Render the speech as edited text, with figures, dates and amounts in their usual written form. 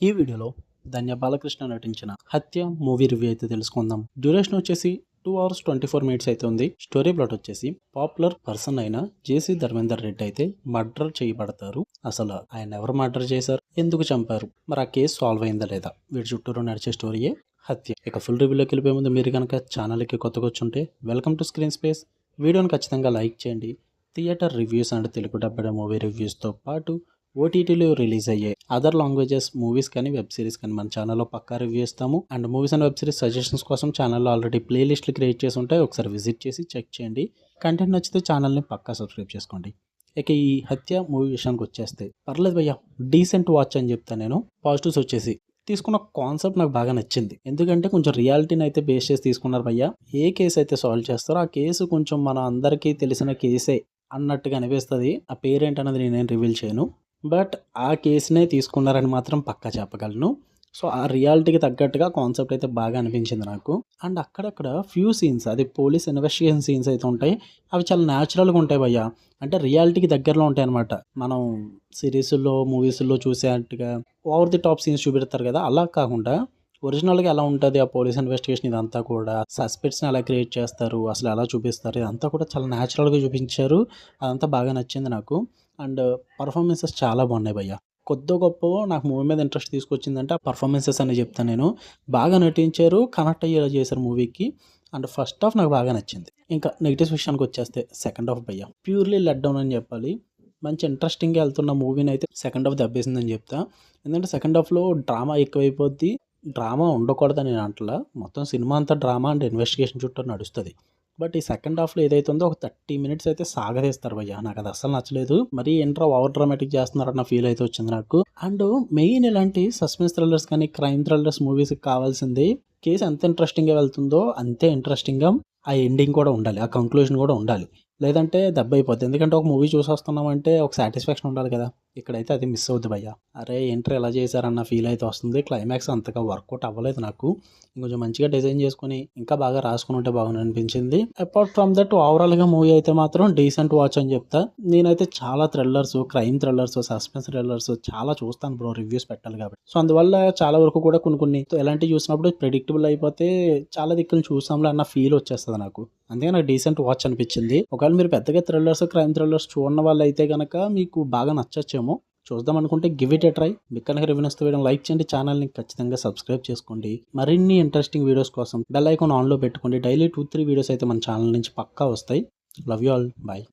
ఈ వీడియోలో ధన్య బాలకృష్ణ నటించిన హత్య మూవీ రివ్యూ అయితే తెలుసుకుందాం. డ్యూరేషన్ వచ్చేసి 2 hours 24 minutes అయితే ఉంది. స్టోరీ ప్లాట్ వచ్చేసి పాపులర్ పర్సన్ అయిన జేసీ ధర్మేందర్ రెడ్డి అయితే మర్డర్ చేయబడతారు. అసలు ఆయన ఎవరు మర్డర్ చేశారు, ఎందుకు చంపారు, మరి ఆ కేసు సాల్వ్ అయిందా లేదా, వీటి చుట్టూరు నడిచే స్టోరీయే హత్య. ఇక ఫుల్ రివ్యూలోకి వెళ్ళిపోయే ముందు మీరు కనుక ఛానల్కి కొత్తగా వచ్చుంటే వెల్కమ్ టు స్క్రీన్ స్పేస్. వీడియోని ఖచ్చితంగా లైక్ చేయండి. Theatre reviews and Telugu dubbed movie రివ్యూస్తో పాటు ఓటీటీలో రిలీజ్ అయ్యే అదర్ లాంగ్వేజెస్ మూవీస్ కానీ వెబ్ సిరీస్ కానీ మన ఛానల్లో పక్కా రివ్యూ ఇస్తాము. And movies and web series suggestions కోసం ఛానల్లో ఆల్రెడీ ప్లేలిస్ట్లు క్రియేట్ చేసి ఉంటాయి, ఒకసారి విజిట్ చేసి చెక్ చేయండి. కంటెంట్ నచ్చితే ఛానల్ని పక్కా సబ్స్క్రైబ్ చేసుకోండి. ఇక ఈ హత్య మూవీ విషయానికి వచ్చేస్తే పర్లేదు భయ్యా, డీసెంట్ వాచ్ అని చెప్తాను నేను. పాజిటివ్స్ వచ్చేసి తీసుకున్న కాన్సెప్ట్ నాకు బాగా నచ్చింది. ఎందుకంటే కొంచెం రియాలిటీని అయితే బేస్ చేసి తీసుకున్నారు భయ్యా. ఏ కేసు అయితే సాల్వ్ చేస్తారో ఆ కేసు కొంచెం మన అందరికీ తెలిసిన కేసే అన్నట్టుగా అనిపిస్తుంది. ఆ పేరేంటన్నది నేనేం రివీల్ చేయను, బట్ ఆ కేసునే తీసుకున్నారని మాత్రం పక్కా చెప్పగలను. సో ఆ రియాలిటీకి తగ్గట్టుగా కాన్సెప్ట్ అయితే బాగా అనిపించింది నాకు. అండ్ అక్కడక్కడ ఫ్యూ సీన్స్, అది పోలీస్ ఇన్వెస్టిగేషన్ సీన్స్ అయితే ఉంటాయి, అవి చాలా న్యాచురల్గా ఉంటాయి భయ్యా. అంటే రియాలిటీకి దగ్గరలో ఉంటాయి అనమాట. మనం సిరీస్లో మూవీస్లో చూసేట్టుగా ఓవర్ ది టాప్ సీన్స్ చూపెడతారు కదా, అలా కాకుండా ఒరిజినల్గా ఎలా ఉంటుంది ఆ పోలీస్ ఇన్వెస్టిగేషన్, ఇదంతా కూడా సస్పెక్ట్స్ని ఎలా క్రియేట్ చేస్తారు, అసలు ఎలా చూపిస్తారు, ఇదంతా కూడా చాలా న్యాచురల్గా చూపించారు. అదంతా బాగా నచ్చింది నాకు. అండ్ పర్ఫార్మెన్సెస్ చాలా బాగున్నాయి భయ్య. కొద్ది గొప్ప నాకు మూవీ మీద ఇంట్రెస్ట్ తీసుకొచ్చిందంటే ఆ పర్ఫార్మెన్సెస్ అని చెప్తాను నేను. బాగా నటించారు, కనెక్ట్ అయ్యేలా చేశారు మూవీకి. అండ్ ఫస్ట్ హాఫ్ నాకు బాగా నచ్చింది. ఇంకా నెగిటివ్స్ విషయానికి వచ్చేస్తే సెకండ్ హాఫ్ భయ్య ప్యూర్లీ లెట్ డౌన్ అని చెప్పాలి. మంచి ఇంట్రెస్టింగ్గా వెళ్తున్న మూవీని అయితే సెకండ్ హాఫ్ దెబ్బేసిందని చెప్తా. ఎందుకంటే సెకండ్ హాఫ్లో డ్రామా ఎక్కువైపోద్ది. డ్రామా ఉండకూడదని నేను అంటలా, మొత్తం సినిమా అంతా డ్రామా అండ్ ఇన్వెస్టిగేషన్ చుట్టూ నడుస్తుంది. బట్ ఈ సెకండ్ హాఫ్లో ఏదైతే ఉందో ఒక 30 minutes అయితే సాగదీస్తారు భయ్య. నాకు అది అస్సలు నచ్చలేదు. మరీ ఎంట్రా ఓవర్ డ్రామాటిక్ చేస్తున్నారన్న ఫీల్ అయితే వచ్చింది నాకు. అండ్ మెయిన్ ఇలాంటి సస్పెన్స్ థ్రిల్లర్స్ కానీ క్రైమ్ థ్రిల్లర్స్ మూవీస్కి కావాల్సింది కేసు ఎంత ఇంట్రెస్టింగ్గా వెళ్తుందో అంతే ఇంట్రెస్టింగ్గా ఆ ఎండింగ్ కూడా ఉండాలి, ఆ కంక్లూజన్ కూడా ఉండాలి. లేదంటే దెబ్బ అయిపోద్ది. ఎందుకంటే ఒక మూవీ చూసి వస్తున్నామంటే ఒక సాటిస్ఫాక్షన్ ఉండాలి కదా, ఇక్కడైతే అది మిస్ అవుద్ది భయ్య. అరే ఏంట్రా ఎలా చేశారన్న ఫీల్ అయితే వస్తుంది. క్లైమాక్స్ అంతగా వర్కౌట్ అవ్వలేదు నాకు. ఇంకొంచెం మంచిగా డిజైన్ చేసుకుని ఇంకా బాగా రాసుకుని ఉంటే బాగుంది అనిపించింది. అపార్ట్ ఫ్రమ్ దట్ ఓవరాల్గా మూవీ అయితే మాత్రం డీసెంట్ వాచ్ అని చెప్తా. నేనైతే చాలా thrillers, crime thrillers, suspense thrillers చాలా చూస్తాను బ్రో, రివ్యూస్ పెట్టాలి కాబట్టి. సో అందువల్ల చాలా వరకు కూడా కొన్ని ఎలాంటివి చూసినప్పుడు ప్రెడిక్టబుల్ అయిపోతే చాలా దిక్కులు చూసాంలే అన్న ఫీల్ వచ్చేస్తుంది నాకు. అందుకే నాకు డీసెంట్ వాచ్ అనిపించింది. ఒకవేళ మీరు పెద్దగా థ్రిల్లర్స్, క్రైమ్ థ్రిల్లర్స్ చూడని వాళ్ళు అయితే కనుక మీకు బాగా నచ్చచ్చేమో. చూద్దాం అనుకుంటే గివ్ ఇట్ ఏ ట్రై. మీకు కనుక రివ్యూ నచ్చితే వీడియోని లైక్ చేయండి, ఛానల్ని ఖచ్చితంగా సబ్స్క్రైబ్ చేసుకోండి. మరిన్ని ఇంట్రెస్టింగ్ వీడియోస్ కోసం బెల్ ఐకాన్ ఆన్లో పెట్టుకోండి. డైలీ 2-3 వీడియోస్ అయితే మన ఛానల్ నుంచి పక్కా వస్తాయి. Love you all, bye.